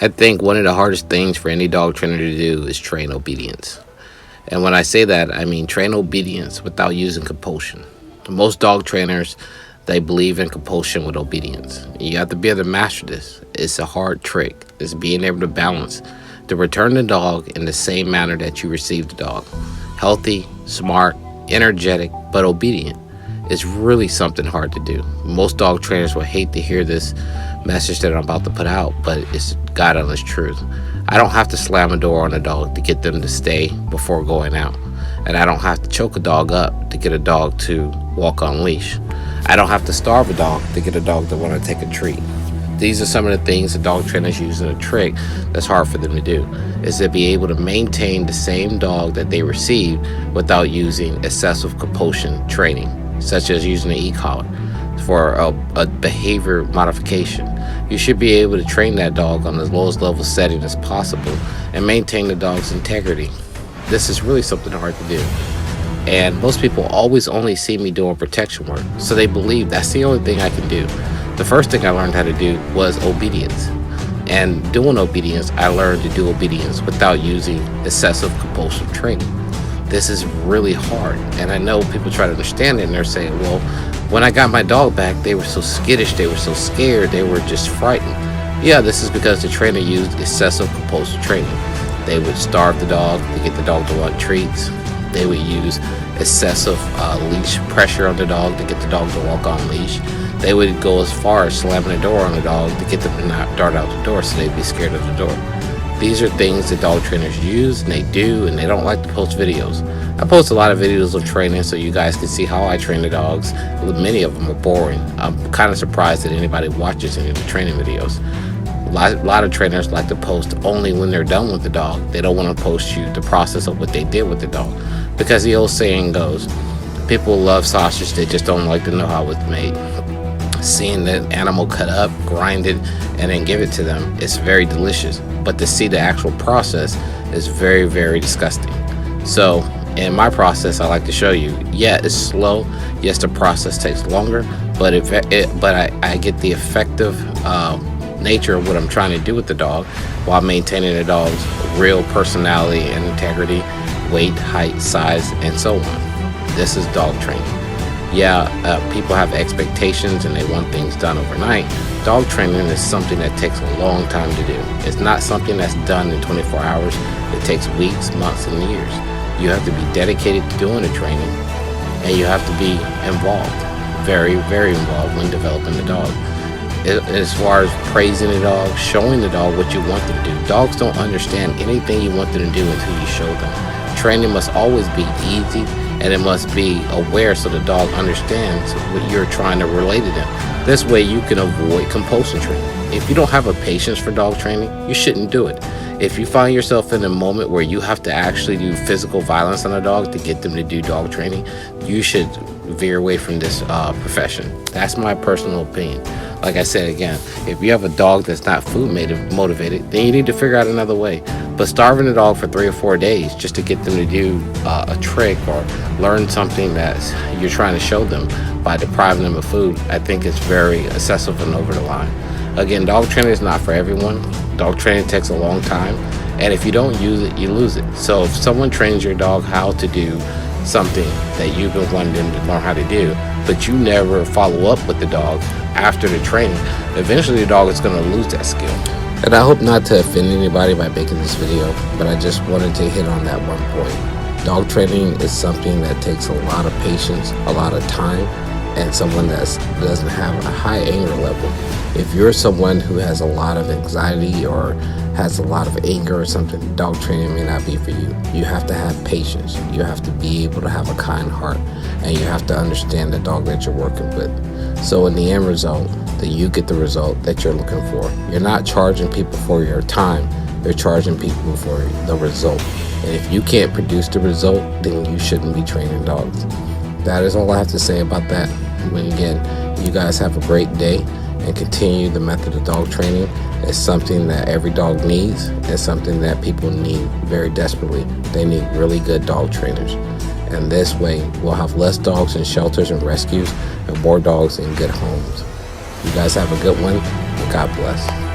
I think one of the hardest things for any dog trainer to do is train obedience. And when I say that, I mean train obedience without using compulsion. Most dog trainers, they believe in compulsion with obedience. You have to be able to master this. It's a hard trick. It's being able to balance, to return the dog in the same manner that you received the dog. Healthy, smart, energetic, but obedient. It's really something hard to do. Most dog trainers will hate to hear this message that I'm about to put out, but it's God honest truth. I don't have to slam a door on a dog to get them to stay before going out. And I don't have to choke a dog up to get a dog to walk on leash. I don't have to starve a dog to get a dog to want to take a treat. These are some of the things that dog trainers use in a trick that's hard for them to do, is to be able to maintain the same dog that they received without using excessive compulsion training, such as using an e-collar for a behavior modification. You should be able to train that dog on the lowest level setting as possible and maintain the dog's integrity. This is really something hard to do. And most people always only see me doing protection work, so they believe that's the only thing I can do. The first thing I learned how to do was obedience. And doing obedience, I learned to do obedience without using excessive compulsive training. This is really hard. And I know people try to understand it and they're saying, well, when I got my dog back, they were so skittish, they were so scared, they were just frightened. Yeah, this is because the trainer used excessive compulsive training. They would starve the dog to get the dog to want treats. They would use excessive leash pressure on the dog to get the dog to walk on leash. They would go as far as slamming the door on the dog to get them to not dart out the door so they'd be scared of the door. These are things that dog trainers use and they do, and they don't like to post videos. I post a lot of videos of training so you guys can see how I train the dogs. Many of them are boring. I'm kind of surprised that anybody watches any of the training videos. A lot of trainers like to post only when they're done with the dog. They don't want to post you the process of what they did with the dog. Because the old saying goes, people love sausage, they just don't like to know how it's made. Seeing the animal cut up, grinded, and then give it to them, it's very delicious. But to see the actual process is very, very disgusting. So in my process, I like to show you, yeah, it's slow. Yes, the process takes longer, but I get the effective nature of what I'm trying to do with the dog while maintaining the dog's real personality and integrity, weight, height, size, and so on. This is dog training. Yeah, people have expectations and they want things done overnight. Dog training is something that takes a long time to do. It's not something that's done in 24 hours. It takes weeks, months, and years. You have to be dedicated to doing the training, and you have to be involved, very, very involved when developing the dog. As far as praising the dog, showing the dog what you want them to do. Dogs don't understand anything you want them to do until you show them. Training must always be easy, and it must be aware so the dog understands what you're trying to relay to them. This way you can avoid compulsion training. If you don't have a patience for dog training, you shouldn't do it. If you find yourself in a moment where you have to actually do physical violence on a dog to get them to do dog training, you should veer away from this profession. That's my personal opinion. Like I said again, if you have a dog that's not food motivated, then you need to figure out another way. But starving a dog for 3 or 4 days just to get them to do a trick or learn something that you're trying to show them by depriving them of food, I think it's very excessive and over the line. Again, dog training is not for everyone. Dog training takes a long time, and if you don't use it, you lose it. So if someone trains your dog how to do something that you've been wanting them to learn how to do, but you never follow up with the dog after the training, eventually the dog is going to lose that skill. And I hope not to offend anybody by making this video, but I just wanted to hit on that one point. Dog training is something that takes a lot of patience, a lot of time, and someone that doesn't have a high anger level. If you're someone who has a lot of anxiety or has a lot of anger or something, dog training may not be for you. You have to have patience. You have to be able to have a kind heart, and you have to understand the dog that you're working with. So in the end result, that you get the result that you're looking for. You're not charging people for your time. You're charging people for the result. And if you can't produce the result, then you shouldn't be training dogs. That is all I have to say about that. And again, you guys have a great day and continue the method of dog training. It's something that every dog needs. It's something that people need very desperately. They need really good dog trainers. And this way, we'll have less dogs in shelters and rescues and more dogs in good homes. You guys have a good one, and God bless.